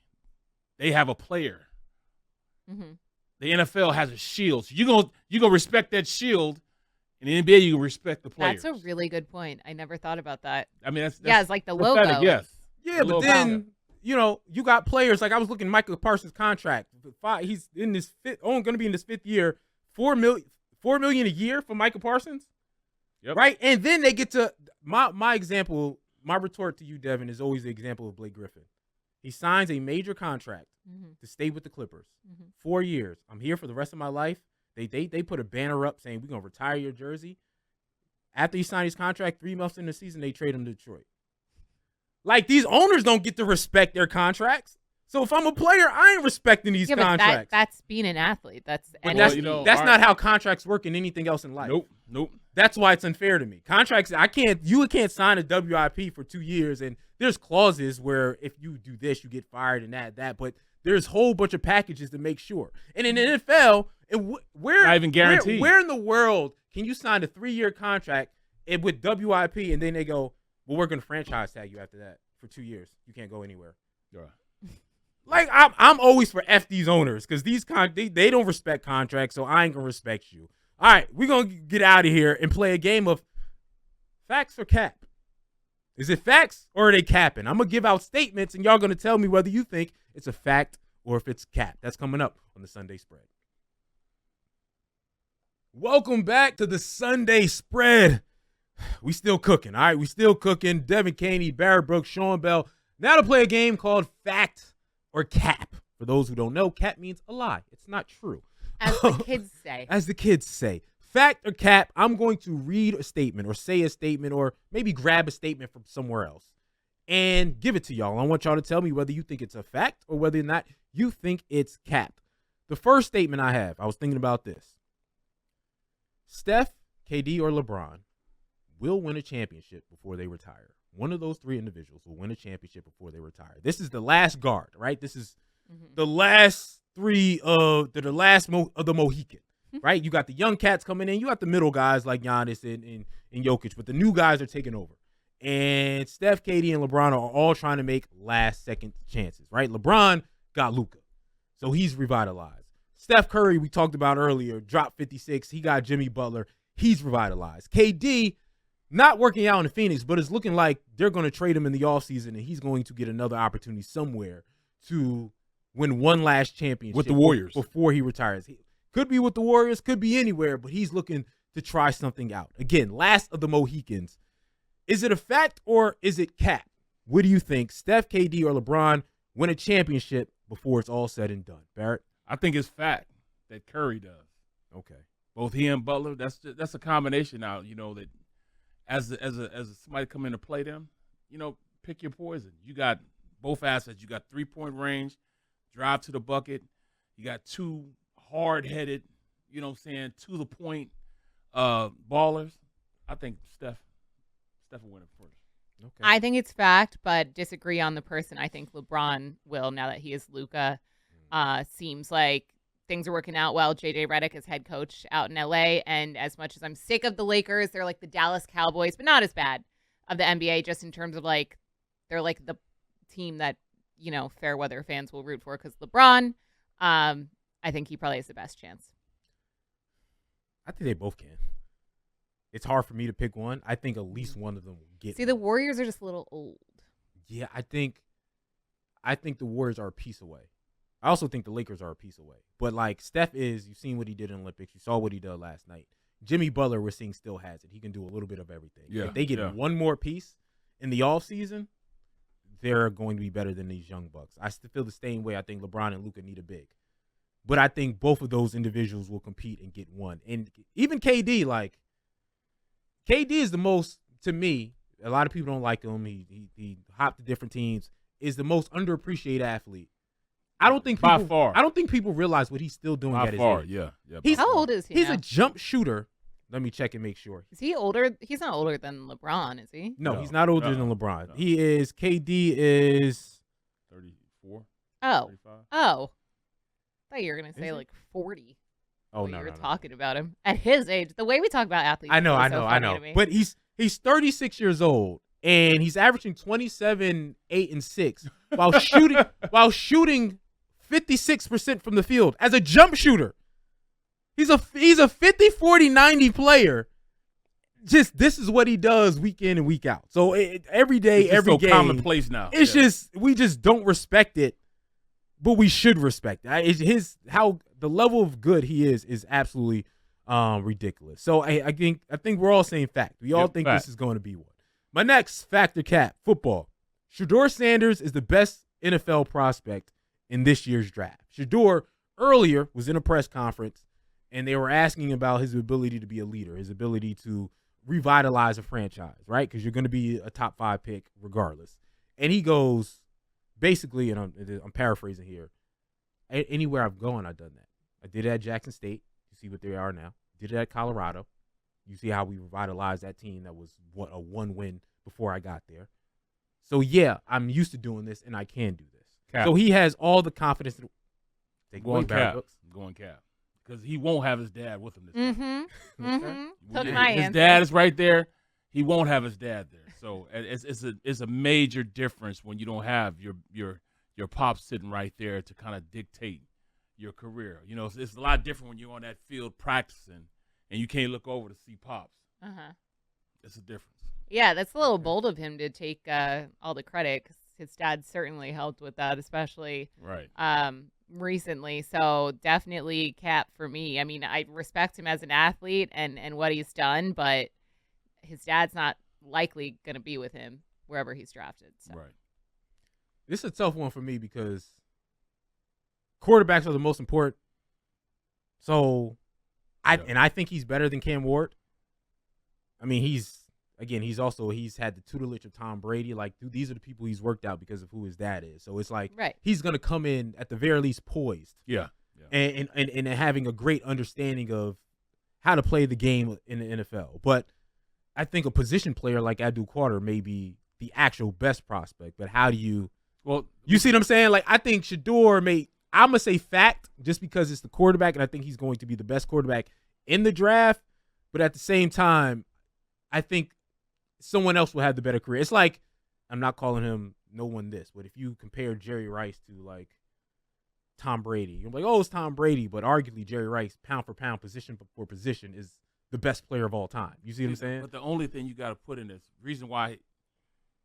Speaker 2: they have a player.
Speaker 3: Mm-hmm.
Speaker 2: The NFL has a shield. So you gonna respect that shield. In the NBA, you respect the players.
Speaker 3: That's a really good point. I never thought about that.
Speaker 2: I mean, that's
Speaker 3: it's like the logo.
Speaker 2: Yes.
Speaker 1: Yeah, but then you got players I was looking at Michael Parsons' contract. He's in this going to be in his 5th year. $4 million a year for Michael Parsons.
Speaker 2: Yep.
Speaker 1: Right, and then they get to my example. My retort to you, Devin, is always the example of Blake Griffin. He signs a major contract to stay with the Clippers. 4 years. I'm here for the rest of my life. They put a banner up saying, we're going to retire your jersey. After he signed his contract, 3 months in the season, they trade him to Detroit. These owners don't get to respect their contracts. So if I'm a player, I ain't respecting these contracts.
Speaker 3: That's being an athlete. That's
Speaker 1: not how contracts work in anything else in life.
Speaker 2: Nope.
Speaker 1: That's why it's unfair to me. Contracts, you can't sign a WIP for 2 years, and there's clauses where if you do this, you get fired and that. But there's a whole bunch of packages to make sure. And in the NFL, where
Speaker 2: not even guaranteed.
Speaker 1: Where in the world can you sign a 3-year contract with WIP and then they go, well, we're going to franchise tag you after that for 2 years. You can't go anywhere.
Speaker 2: Yeah.
Speaker 1: I'm always for F these owners because they don't respect contracts, so I ain't going to respect you. All right, we're going to get out of here and play a game of facts or cap. Is it facts or are they capping? I'm going to give out statements, and y'all going to tell me whether you think it's a fact or if it's cap. That's coming up on the Sunday Spread. Welcome back to the Sunday Spread. We still cooking, all right? We still cooking. Devan Kaney, Barrett Brooks, Sean Bell. Now to play a game called fact or cap. For those who don't know, cap means a lie. It's not true.
Speaker 3: As the kids say.
Speaker 1: As the kids say. Fact or cap, I'm going to read a statement or say a statement or maybe grab a statement from somewhere else and give it to y'all. I want y'all to tell me whether you think it's a fact or whether or not you think it's cap. The first statement I have, I was thinking about this. Steph, KD, or LeBron will win a championship before they retire. One of those 3 individuals will win a championship before they retire. This is the last guard, right? This is the last 3 of the last of the Mohican, right? You got the young cats coming in. You got the middle guys like Giannis and Jokic, but the new guys are taking over. And Steph, KD, and LeBron are all trying to make last-second chances, right? LeBron got Luka, so he's revitalized. Steph Curry, we talked about earlier, dropped 56. He got Jimmy Butler. He's revitalized. KD, not working out in Phoenix, but it's looking like they're going to trade him in the offseason, and he's going to get another opportunity somewhere to win one last championship
Speaker 2: with the Warriors
Speaker 1: before he retires. He could be with the Warriors, could be anywhere, but he's looking to try something out. Again, last of the Mohicans. Is it a fact or is it cap? What do you think? Steph, KD, or LeBron win a championship before it's all said and done? Barrett?
Speaker 2: I think it's fact that Curry does.
Speaker 1: Okay.
Speaker 2: Both he and Butler. That's a combination now. That as somebody come in to play them, pick your poison. You got both assets. You got 3-point range, drive to the bucket. You got two hard-headed, to the point ballers. I think Steph will win it first.
Speaker 1: Okay.
Speaker 3: I think it's fact, but disagree on the person. I think LeBron will now that he is Luka. Seems like things are working out well. JJ Redick is head coach out in LA, and as much as I'm sick of the Lakers, they're like the Dallas Cowboys, but not as bad of the NBA, just in terms of like they're like the team that fair weather fans will root for because LeBron. I think he probably has the best chance.
Speaker 1: I think they both can. It's hard for me to pick one. I think at least one of them will get.
Speaker 3: See, the Warriors are just a little old.
Speaker 1: Yeah, I think the Warriors are a piece away. I also think the Lakers are a piece away. But, like, Steph is, you've seen what he did in the Olympics. You saw what he did last night. Jimmy Butler, we're seeing, still has it. He can do a little bit of everything.
Speaker 2: Yeah,
Speaker 1: if they get one more piece in the offseason, they're going to be better than these young Bucks. I still feel the same way. I think LeBron and Luka need a big. But I think both of those individuals will compete and get one. And even KD, like, KD is the most, to me, a lot of people don't like him. He hopped to different teams, is the most underappreciated athlete. I don't think people,
Speaker 2: by far.
Speaker 1: I don't think people realize what he's still doing at his age.
Speaker 2: Yeah.
Speaker 3: How old is he?
Speaker 1: He's
Speaker 3: now?
Speaker 1: a jump shooter. Let me check and make sure.
Speaker 3: Is he older? He's not older than LeBron, is he?
Speaker 1: No, he's not older than LeBron.
Speaker 2: No.
Speaker 1: He is. KD is
Speaker 2: 34.
Speaker 3: Oh.
Speaker 2: 35.
Speaker 3: Oh. I thought you were gonna say
Speaker 1: he?
Speaker 3: like 40.
Speaker 1: Oh
Speaker 3: you
Speaker 1: no,
Speaker 3: were
Speaker 1: no, no.
Speaker 3: talking about him at his age. The way we talk about athletes.
Speaker 1: I know.
Speaker 3: is so funny to me.
Speaker 1: But he's 36 years old and he's averaging 27, 8, and 6 while shooting 56% from the field as a jump shooter. He's a 50, 40, 90 player. Just this is what he does week in and week out. So every day,
Speaker 2: It's
Speaker 1: every
Speaker 2: so
Speaker 1: game,
Speaker 2: commonplace now.
Speaker 1: It's just we just don't respect it, but we should respect it. How the level of good he is absolutely ridiculous. So I think we're all saying fact. We all think
Speaker 2: fact.
Speaker 1: this is going to be one. My next factor cap, football. Shedeur Sanders is the best NFL prospect in this year's draft. Shedeur earlier was in a press conference, and they were asking about his ability to be a leader, his ability to revitalize a franchise, right? Because you're going to be a top 5 pick regardless. And he goes, basically, and I'm paraphrasing here, anywhere I've gone, I've done that. I did it at Jackson State. You see what they are now. Did it at Colorado. You see how we revitalized that team that was a 1 win before I got there. So, yeah, I'm used to doing this, and I can do this.
Speaker 2: Cap.
Speaker 1: So he has all the confidence.
Speaker 2: Going Cap. Because he won't have his dad with him this time.
Speaker 3: Took my
Speaker 2: His
Speaker 3: answer.
Speaker 2: dad is right there. He won't have his dad there. So it's a major difference when you don't have your pops sitting right there to kind of dictate your career. It's a lot different when you're on that field practicing and you can't look over to see pops. It's a difference.
Speaker 3: Yeah, that's a little bold of him to take all the credit because his dad certainly helped with that, especially recently. So definitely cap for me. I mean, I respect him as an athlete and what he's done, but his dad's not likely going to be with him wherever he's drafted. So.
Speaker 2: Right.
Speaker 1: This is a tough one for me because quarterbacks are the most important. So, I think he's better than Cam Ward. I mean, he's had the tutelage of Tom Brady. Like, dude, these are the people he's worked out because of who his dad is. So it's like he's going to come in at the very least poised.
Speaker 2: Yeah.
Speaker 1: And having a great understanding of how to play the game in the NFL. But I think a position player like Abdul Carter may be the actual best prospect. But how do you –
Speaker 2: well,
Speaker 1: you see what I'm saying? Like, I think Shedeur I'm going to say fact just because it's the quarterback, and I think he's going to be the best quarterback in the draft. But at the same time, I think someone else will have the better career. It's like, I'm not calling him no one this, but if you compare Jerry Rice to, like, Tom Brady, you're like, oh, it's Tom Brady, but arguably Jerry Rice, pound for pound, position for position, is the best player of all time. You see what I'm saying?
Speaker 2: But the only thing you got to put in this reason why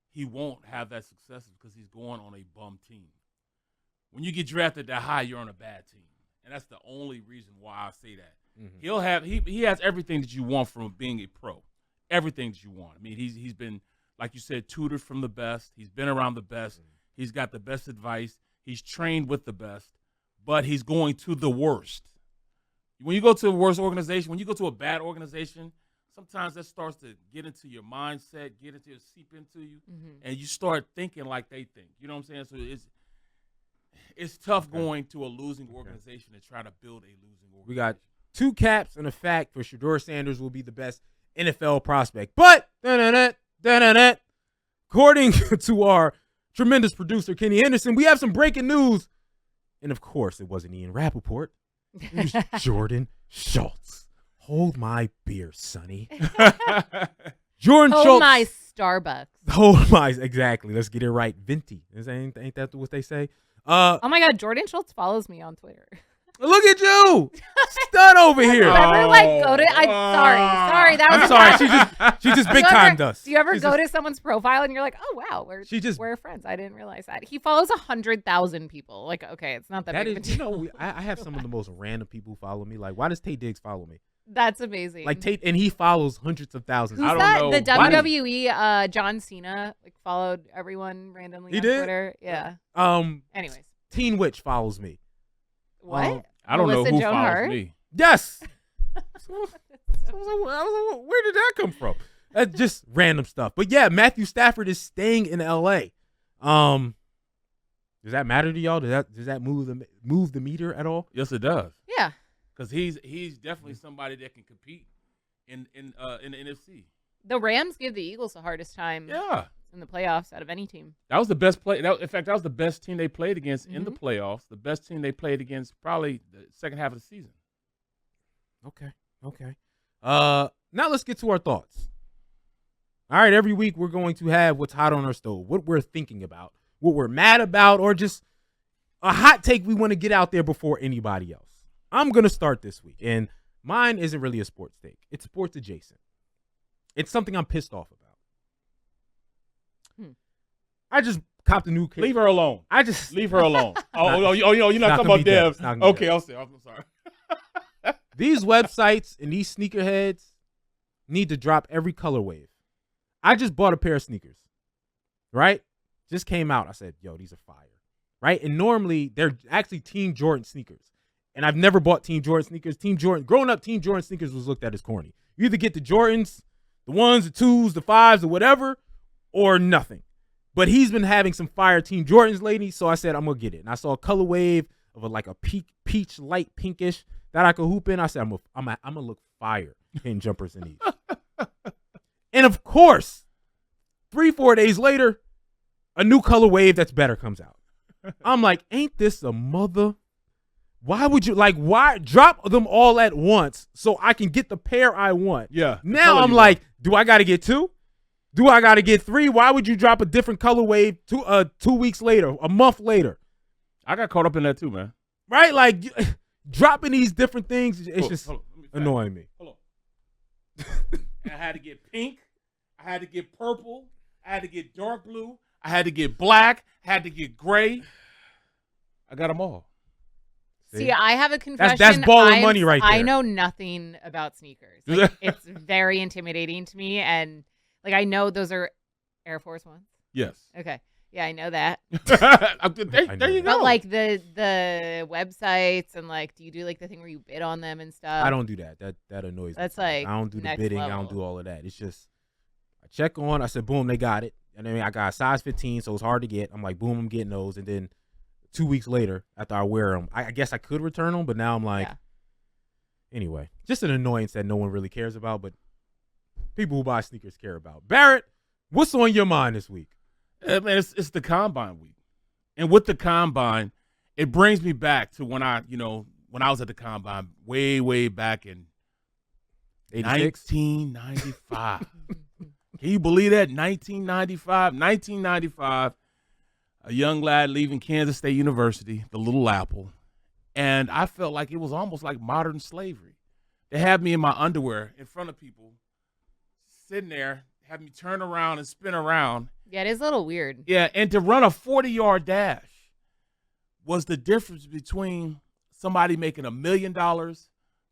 Speaker 2: he won't have that success is because he's going on a bum team. When you get drafted that high, you're on a bad team, and that's the only reason why I say that.
Speaker 1: Mm-hmm.
Speaker 2: He has everything that you want from being a pro. everything that you want. I mean, he's been, like you said, tutored from the best. He's been around the best. He's got the best advice. He's trained with the best, but he's going to the worst. When you go to a worse organization, when you go to a bad organization, sometimes that starts to get into your mindset, seep into you, and you start thinking like they think. You know what I'm saying? So it's tough going to a losing organization to try to build a losing organization.
Speaker 1: We got 2 caps and a fact for Shedeur Sanders will be the best NFL prospect. But according to our tremendous producer, Kenny Anderson, we have some breaking news. And, of course, it wasn't Ian Rappaport. It was Jordan Schultz. Hold my beer, Sonny. Jordan Schultz.
Speaker 3: Hold my Starbucks.
Speaker 1: Hold my, exactly. Let's get it right. Venti. Ain't that what they say?
Speaker 3: Oh, my God. Jordan Schultz follows me on Twitter.
Speaker 1: Look at you, stud over here.
Speaker 3: Do you ever go to? I'm sorry. That was
Speaker 1: I'm sorry. She just big timed us.
Speaker 3: Do you ever go to someone's profile and you're like, oh wow, we're friends? I didn't realize that he follows 100,000 people. Like, okay, it's not that big of a deal.
Speaker 1: I have some of the most random people who follow me. Like, why does Tay Diggs follow me?
Speaker 3: That's amazing.
Speaker 1: Like Tate, and he follows hundreds of thousands.
Speaker 3: Who's
Speaker 2: I don't
Speaker 3: that?
Speaker 2: know.
Speaker 3: The WWE John Cena followed everyone randomly on Twitter. Yeah. Anyways,
Speaker 1: Teen Witch follows me.
Speaker 3: What?
Speaker 2: I don't know
Speaker 3: Melissa
Speaker 2: who
Speaker 3: Joan
Speaker 2: follows
Speaker 3: Hart?
Speaker 2: me.
Speaker 1: Yes. Where did that come from? That's just random stuff. But yeah, Matthew Stafford is staying in LA. Does that matter to y'all? Does that move the meter at all?
Speaker 2: Yes, it does.
Speaker 3: Yeah.
Speaker 2: Because he's definitely somebody that can compete in the NFC.
Speaker 3: The Rams give the Eagles the hardest time.
Speaker 2: Yeah.
Speaker 3: In the playoffs out of any team.
Speaker 2: That was the best play. In fact, that was the best team they played against in the playoffs. The best team they played against probably the second half of the season.
Speaker 1: Okay. Now let's get to our thoughts. All right, every week we're going to have what's hot on our stove, what we're thinking about, what we're mad about, or just a hot take we want to get out there before anybody else. I'm going to start this week, and mine isn't really a sports take. It's sports adjacent. It's something I'm pissed off about. I just copped a new kid.
Speaker 2: Leave her alone. Leave her alone. You're not talking about Devs. Okay, I'm sorry.
Speaker 1: These websites and these sneakerheads need to drop every color wave. I just bought a pair of sneakers, right? Just came out. I said, yo, these are fire, right? And normally they're actually Team Jordan sneakers. And I've never bought Team Jordan sneakers. Growing up, Team Jordan sneakers was looked at as corny. You either get the Jordans, the 1s, the 2s, the 5s, or whatever, or nothing. But he's been having some fire Team Jordans lately, so I said I'm gonna get it. And I saw a color wave of a peach light pinkish that I could hoop in. I said I'm gonna look fire in jumpers in these. And of course, 3-4 days later, a new color wave that's better comes out. I'm like, ain't this a mother? Why would you why drop them all at once so I can get the pair I want?
Speaker 2: Yeah.
Speaker 1: Now I'm like, do I got to get 2? Do I got to get 3? Why would you drop a different color wave 2 weeks later, a month later?
Speaker 2: I got caught up in that too, man.
Speaker 1: Right? Like, dropping these different things, it's just annoying me.
Speaker 2: Hold on. I had to get pink. I had to get purple. I had to get dark blue. I had to get black. I had to get gray. I got them all.
Speaker 3: See, I have a confession.
Speaker 1: That's balling money right there.
Speaker 3: I know nothing about sneakers. Like, it's very intimidating to me. And, I know those are Air Force Ones.
Speaker 2: Yes.
Speaker 3: Okay. Yeah, I know that.
Speaker 2: there you go.
Speaker 3: But, the websites and, do you do, the thing where you bid on them and stuff?
Speaker 1: I don't do that. That annoys me.
Speaker 3: That's,
Speaker 1: I don't do the bidding.
Speaker 3: level.
Speaker 1: I don't do all of that. It's just, I check on. I said, boom, they got it. And then I got a size 15, so it's hard to get. I'm like, boom, I'm getting those. And then 2 weeks later, after I wear them, I guess I could return them, but now I'm like, anyway, just an annoyance that no one really cares about, but people who buy sneakers care about. Barrett, what's on your mind this week?
Speaker 2: Man, it's the Combine week. And with the Combine, it brings me back to when I was at the Combine way back in
Speaker 1: 86?
Speaker 2: 1995. Can you believe that? 1995, a young lad leaving Kansas State University, the Little Apple, and I felt like it was almost like modern slavery. They had me in my underwear in front of people, sitting there, have me turn around and spin around.
Speaker 3: Yeah, it is a little weird.
Speaker 2: Yeah, and to run a 40-yard dash was the difference between somebody making $1 million.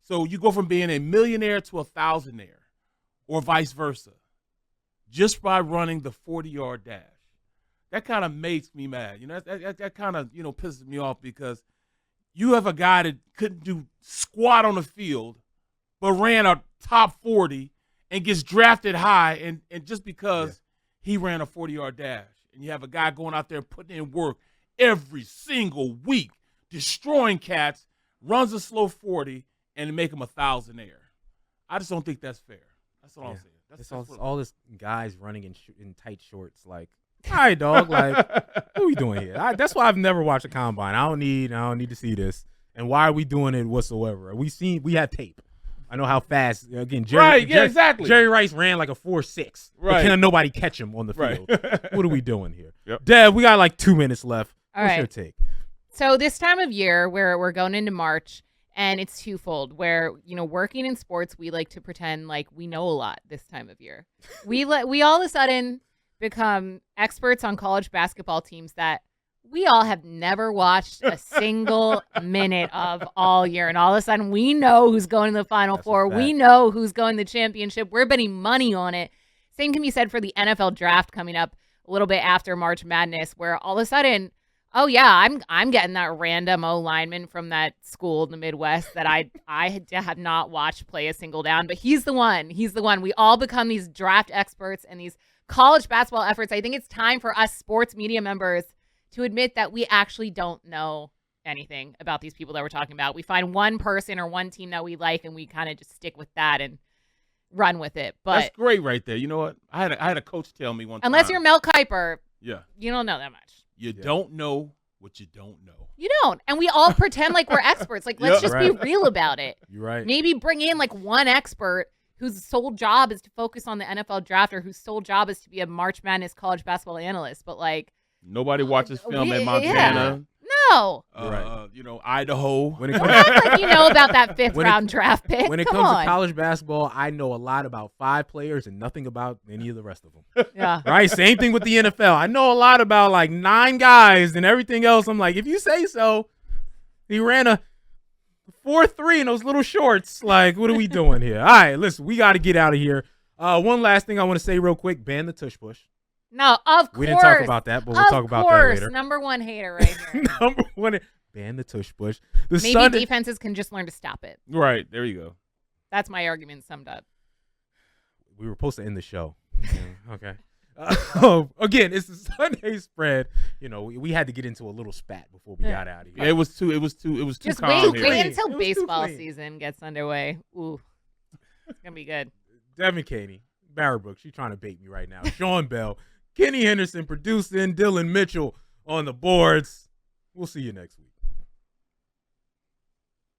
Speaker 2: So you go from being a millionaire to a thousandaire, or vice versa, just by running the 40-yard dash. That kind of makes me mad. That kind of, pisses me off because you have a guy that couldn't do squat on the field but ran a top 40 and gets drafted high and just because he ran a 40-yard dash. And you have a guy going out there putting in work every single week, destroying cats, runs a slow 40, and make him 1,000 air. I just don't think that's fair. That's all I'm saying.
Speaker 1: That's all this guys running in tight shorts. Like, all right, dog. Like, what are we doing here? That's why I've never watched a combine. I don't need to see this. And why are we doing it whatsoever? We have tape. I know how fast. Again,
Speaker 2: exactly.
Speaker 1: Jerry Rice ran like a 4.6.
Speaker 2: Right.
Speaker 1: But can nobody catch him on the field?
Speaker 2: Right.
Speaker 1: What are we doing here?
Speaker 2: Yep.
Speaker 1: Dev, we got like 2 minutes left. What's your take?
Speaker 3: So this time of year where we're going into March, and it's twofold, where, working in sports, we like to pretend like we know a lot this time of year. We all of a sudden become experts on college basketball teams that we all have never watched a single minute of all year. And all of a sudden we know who's going to the Final Four. We know who's going to the championship. We're betting money on it. Same can be said for the NFL draft coming up a little bit after March Madness, where all of a sudden, oh yeah, I'm getting that random O lineman from that school in the Midwest that I have not watched play a single down, but he's the one. He's the one. We all become these draft experts and these college basketball efforts. I think it's time for us sports media members to admit that we actually don't know anything about these people that we're talking about. We find one person or one team that we like, and we kind of just stick with that and run with it. But
Speaker 2: that's great right there. You know what? I had a coach tell me one time.
Speaker 3: Unless you're Mel Kiper,
Speaker 2: you
Speaker 3: don't know that much.
Speaker 2: You don't know what you don't know.
Speaker 3: You don't. And we all pretend like we're experts. Like, let's just be real about it.
Speaker 1: You're right.
Speaker 3: Maybe bring in like one expert whose sole job is to focus on the NFL draft, or whose sole job is to be a March Madness college basketball analyst. But like,
Speaker 2: nobody watches film at Montana.
Speaker 3: No.
Speaker 2: Idaho.
Speaker 1: When it comes,
Speaker 3: act like you know about that fifth round draft pick.
Speaker 1: When it comes to college basketball, I know a lot about 5 players and nothing about any of the rest of them.
Speaker 3: Yeah.
Speaker 1: Right? Same thing with the NFL. I know a lot about like 9 guys and everything else. I'm like, if you say so. He ran a 4.3 in those little shorts. Like, what are we doing here? All right, listen, we got to get out of here. One last thing I want to say real quick. Ban the tush push.
Speaker 3: No, of course.
Speaker 1: We didn't talk about that, but we'll talk about that later.
Speaker 3: Number one hater right here.
Speaker 1: Number one. Ban the tush push.
Speaker 3: Maybe defenses can just learn to stop it.
Speaker 2: Right. There you go.
Speaker 3: That's my argument summed up.
Speaker 1: We were supposed to end the show. Okay. Again, it's the Sunday spread. We had to get into a little spat before we got out of here.
Speaker 2: Yeah, it was too
Speaker 3: just
Speaker 2: calm
Speaker 3: wait
Speaker 2: here.
Speaker 3: until baseball season gets underway. Ooh, it's gonna be good.
Speaker 1: Devan Kaney, Barrett Brooks, she's trying to bait me right now. Sean Bell, Kenny Henderson producing, Dylan Mitchell on the boards. We'll see you next week.